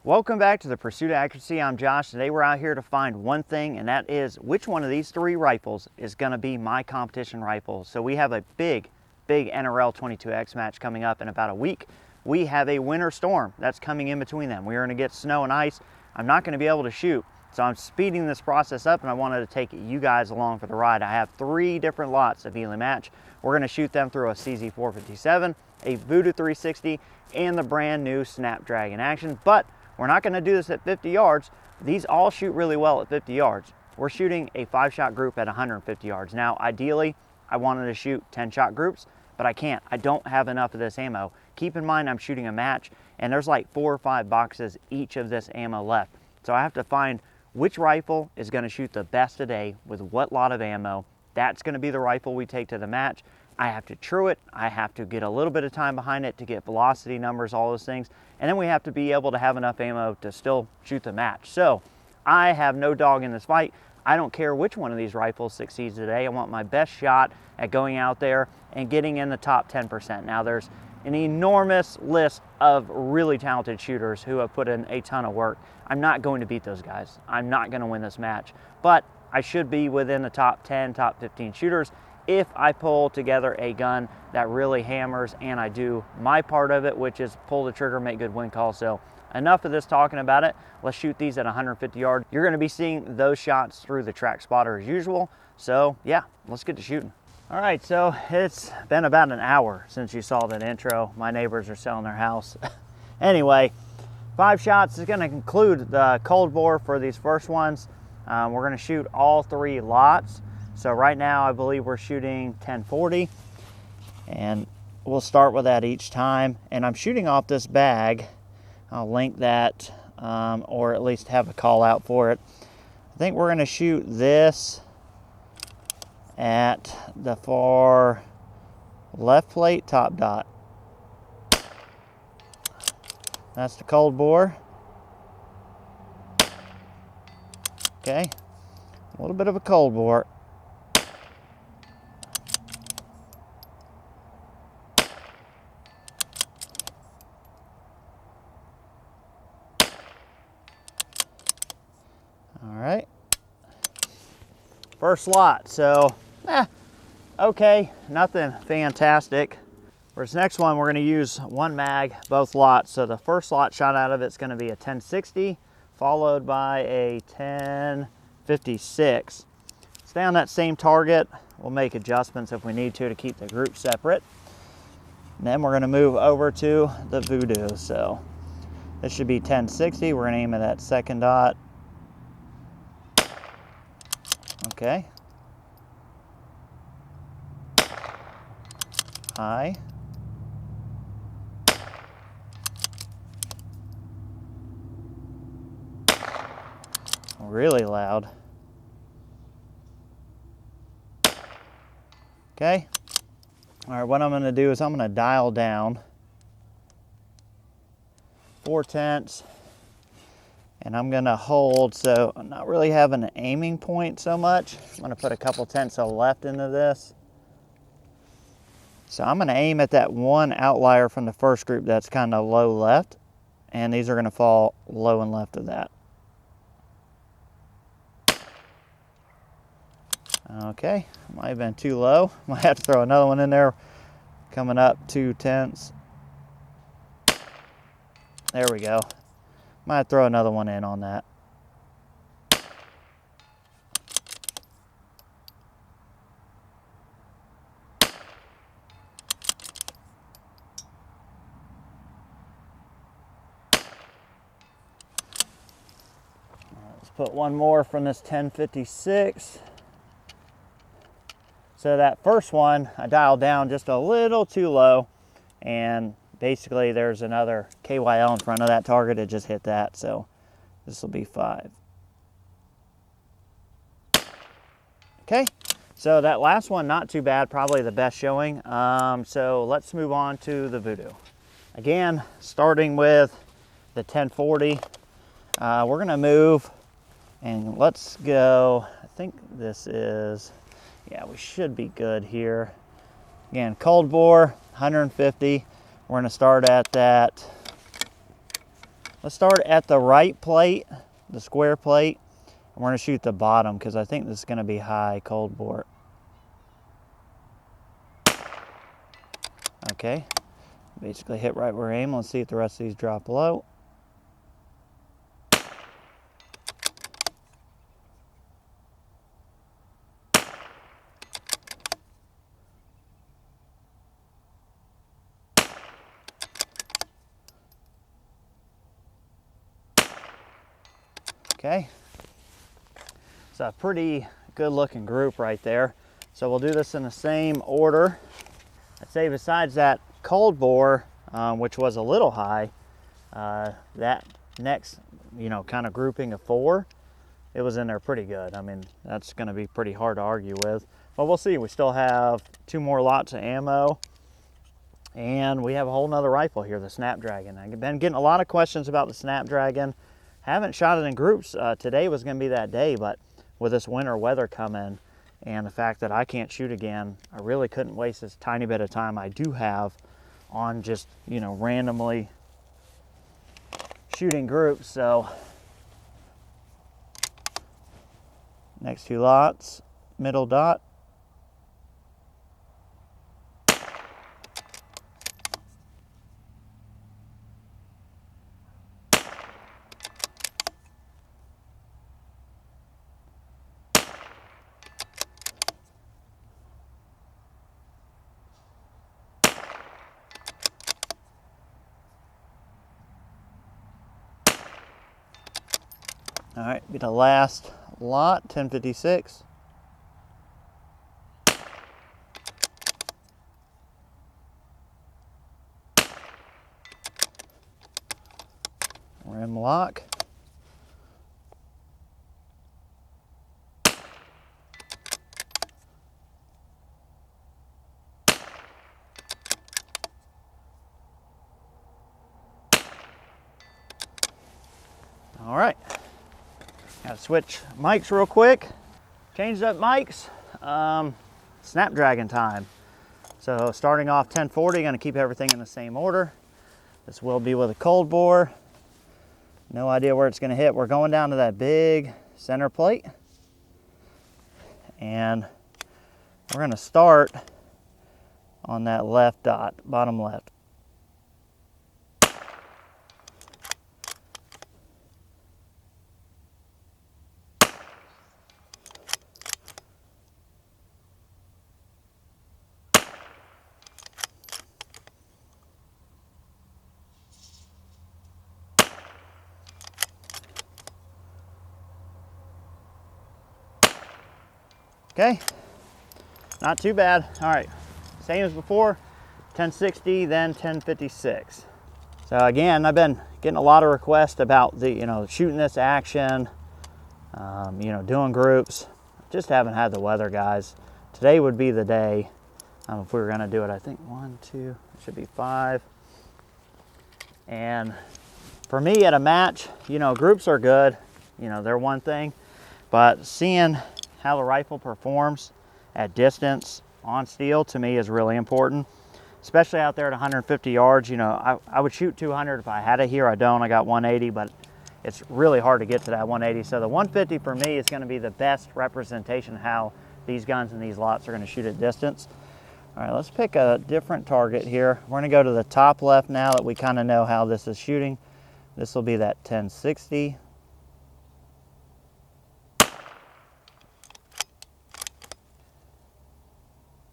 Welcome back to the Pursuit of Accuracy. I'm Josh. Today we're out here to find one thing, and that is which one of these three rifles is going to be my competition rifle. So we have a big NRL 22X match coming up in about a week. We have a winter storm that's coming in between them. We are going to get snow and ice. I'm not going to be able to shoot, so I'm speeding this process up, and I wanted to take you guys along for the ride. I have 3 different lots of Eley match. We're going to shoot them through a CZ457, a Voodoo 360, and the brand new Snapdragon Action, but we're not going to do this at 50 yards. These all shoot really well at 50 yards. We're shooting a 5-shot group at 150 yards. Now, ideally, I wanted to shoot 10-shot groups, but I can't. I don't have enough of this ammo. Keep in mind, I'm shooting a match, and there's like 4 or 5 boxes each of this ammo left. So I have to find which rifle is going to shoot the best today with what lot of ammo. That's going to be the rifle we take to the match. I have to true it. I have to get a little bit of time behind it to get velocity numbers, all those things. And then we have to be able to have enough ammo to still shoot the match. So I have no dog in this fight. I don't care which one of these rifles succeeds today. I want my best shot at going out there and getting in the top 10%. Now there's an enormous list of really talented shooters who have put in a ton of work. I'm not going to beat those guys. I'm not going to win this match, but I should be within the top 10, top 15 shooters if I pull together a gun that really hammers and I do my part of it, which is pull the trigger, make good wind calls. So enough of this talking about it. Let's shoot these at 150 yards. You're going to be seeing those shots through the track spotter as usual. So yeah, let's get to shooting. All right, so it's been about an hour since you saw that intro. My neighbors are selling their house. Anyway, 5 shots is going to conclude the cold bore for these first ones. We're going to shoot all 3 lots. So right now I believe we're shooting 1040, and we'll start with that each time. And I'm shooting off this bag. I'll link that, or at least have a call out for it. I think we're going to shoot this at the far left plate top dot. That's the cold bore. Okay, a little bit of a cold bore. All right, first lot, so okay, nothing fantastic. For this next one, we're going to use 1 mag, both lots. So the first lot shot out of it's going to be a 1060, followed by a 1056. Stay on that same target. We'll make adjustments if we need to keep the group separate. And then we're going to move over to the Voodoo. So this should be 1060. We're going to aim at that second dot. Okay. High. Really loud. Okay. All right, what I'm going to do is I'm going to dial down 4/10, and I'm going to hold, so I'm not really having an aiming point so much. I'm going to put a couple tenths of left into this. So I'm going to aim at that one outlier from the first group that's kind of low left, and these are going to fall low and left of that. Okay, might have been too low. Might have to throw another one in there. Coming up 2 tenths. There we go. Might throw another one in on that. Let's put one more from this 1056. So that first one, I dialed down just a little too low, and basically there's another KYL in front of that target. It just hit that, so this will be 5. Okay, so that last one, not too bad, probably the best showing. So let's move on to the Voodoo. Again, starting with the 1040, we're gonna move, and let's go, I think this is, yeah, we should be good here. Again, cold bore, 150. We're gonna start at that Let's start at the right plate, the square plate. And we're gonna shoot the bottom because I think this is gonna be high cold bore. Okay, basically hit right where I aim. Let's see if the rest of these drop low. Okay, it's a pretty good looking group right there. So we'll do this in the same order. I'd say besides that cold bore, which was a little high, that next, kind of grouping of 4, it was in there pretty good. I mean, that's going to be pretty hard to argue with. But we'll see. We still have 2 more lots of ammo. And we have a whole nother rifle here, the Snapdragon. I've been getting a lot of questions about the Snapdragon. Haven't shot it in groups. Today was going to be that day, but with this winter weather coming and the fact that I can't shoot again, I really couldn't waste this tiny bit of time I do have on just, randomly shooting groups. So next 2 lots, middle dot. All right, be the last lot, 1056. Rim lock. All right. Gotta switch mics real quick. Changed up mics. Snapdragon time. So starting off 1040, gonna keep everything in the same order. This will be with a cold bore. No idea where it's gonna hit. We're going down to that big center plate. And we're gonna start on that left dot, bottom left. Okay, not too bad. All right, same as before, 1060, then 1056. So again, I've been getting a lot of requests about the, shooting this action, doing groups. Just haven't had the weather, guys. Today would be the day if we were gonna do it. I think 1, 2, it should be 5. And for me at a match, groups are good. They're one thing, but seeing how the rifle performs at distance on steel to me is really important, especially out there at 150 yards. I would shoot 200 if I had it here. I don't. I got 180, but it's really hard to get to that 180. So the 150 for me is going to be the best representation of how these guns and these lots are going to shoot at distance. All right, let's pick a different target here. We're going to go to the top left now that we kind of know how this is shooting. This will be that 1060.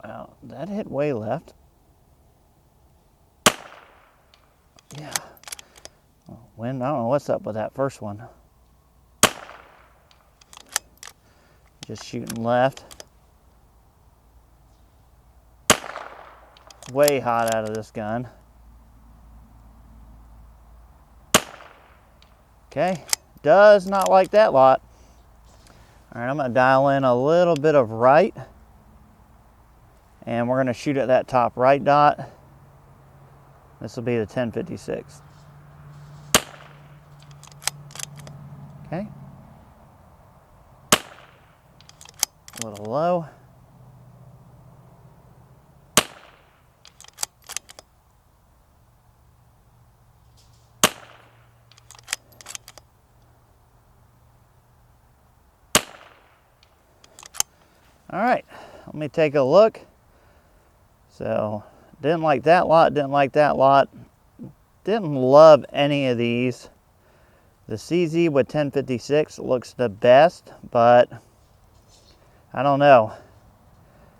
Wow, that hit way left. Yeah. Wind, I don't know what's up with that first one. Just shooting left. Way hot out of this gun. Okay, does not like that lot. All right, I'm gonna dial in a little bit of right. And we're gonna shoot at that top right dot. This will be the 1056. Okay. A little low. All right, let me take a look. So, didn't like that lot, didn't like that lot. Didn't love any of these. The CZ with 1056 looks the best, but I don't know.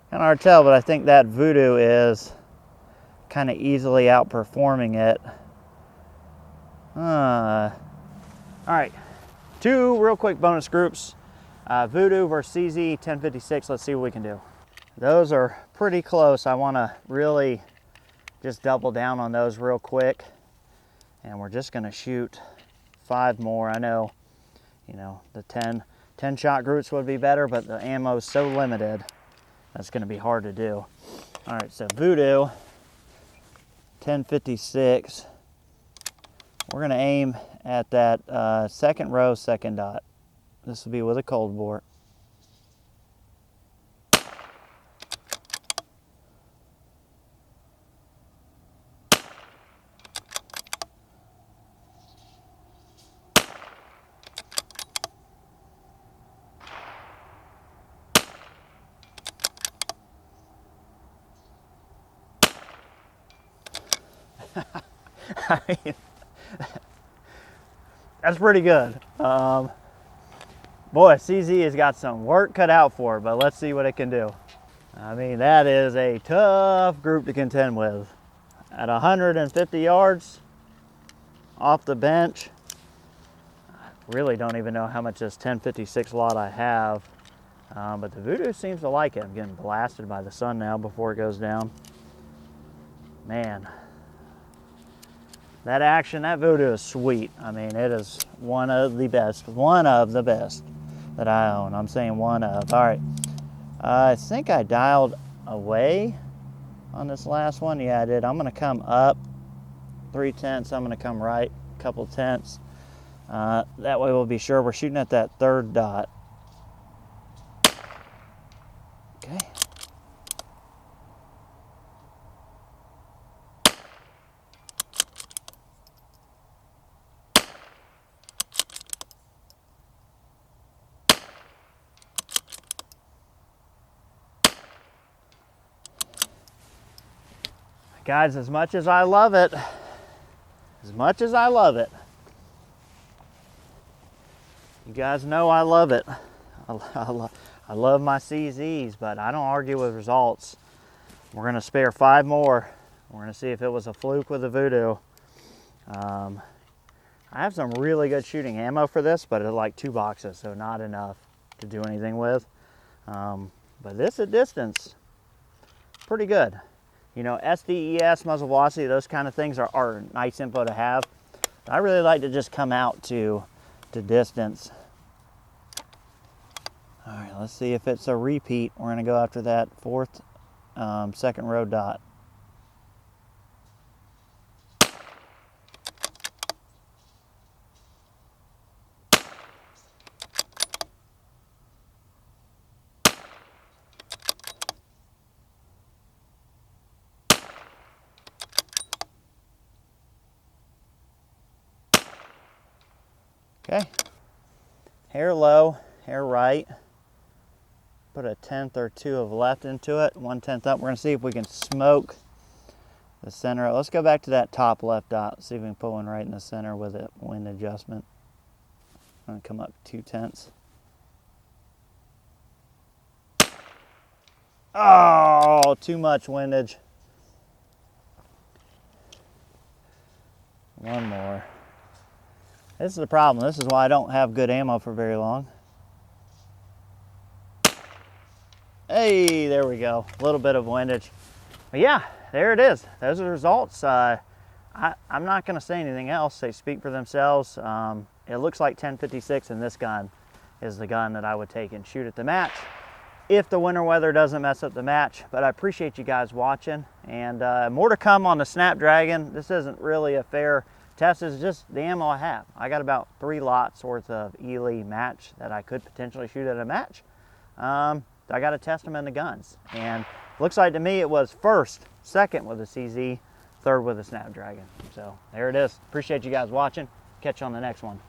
Kind of hard to tell, but I think that Voodoo is kind of easily outperforming it. All right, two real quick bonus groups. Voodoo versus CZ 1056. Let's see what we can do. Those are pretty close. I want to really just double down on those real quick. And we're just going to shoot 5 more. I know, you know, the 10 shot groups would be better, but the ammo is so limited. That's going to be hard to do. All right, so Voodoo 1056. We're going to aim at that second row, second dot. This will be with a cold bore. I mean, that's pretty good. Boy, CZ has got some work cut out for it, but let's see what it can do. I mean, that is a tough group to contend with. At 150 yards off the bench, I really don't even know how much this 1056 lot I have, but the Voodoo seems to like it. I'm getting blasted by the sun now before it goes down. Man, that Action, that Voodoo is sweet. I mean, it is one of the best that I own. I'm saying one of. All right, I think I dialed away on this last one. Yeah, I did. I'm gonna come up 3/10. I'm gonna come right a couple tenths. That way we'll be sure we're shooting at that third dot. Okay. Guys, as much as I love it, you guys know I love it. I love my CZs, but I don't argue with results. We're gonna spare 5 more. We're gonna see if it was a fluke with the Voodoo. I have some really good shooting ammo for this, but it's like 2 boxes, so not enough to do anything with. But this at distance, pretty good. You know, SDES, muzzle velocity, those kind of things are nice info to have. I really like to just come out to distance. All right, let's see if it's a repeat. We're gonna go after that fourth, second row dot. Okay, hair low, hair right. Put a 1/10 or 2 of left into it, 1/10 up. We're gonna see if we can smoke the center. Let's go back to that top left dot. See if we can put one right in the center with a wind adjustment. I'm gonna come up 2/10. Oh, too much windage. One more. This is the problem. This is why I don't have good ammo for very long. Hey, there we go. A little bit of windage. But yeah, there it is. Those are the results. I'm not going to say anything else. They speak for themselves. It looks like 1056, and this gun is the gun that I would take and shoot at the match if the winter weather doesn't mess up the match. But I appreciate you guys watching, and more to come on the Snapdragon. This isn't really a fair test, is just the ammo I have. I got about 3 lots worth of Eley match that I could potentially shoot at a match. I got to test them in the guns, and looks like to me it was first, second with a CZ, third with a Snapdragon. So there it is. Appreciate you guys watching. Catch you on the next one.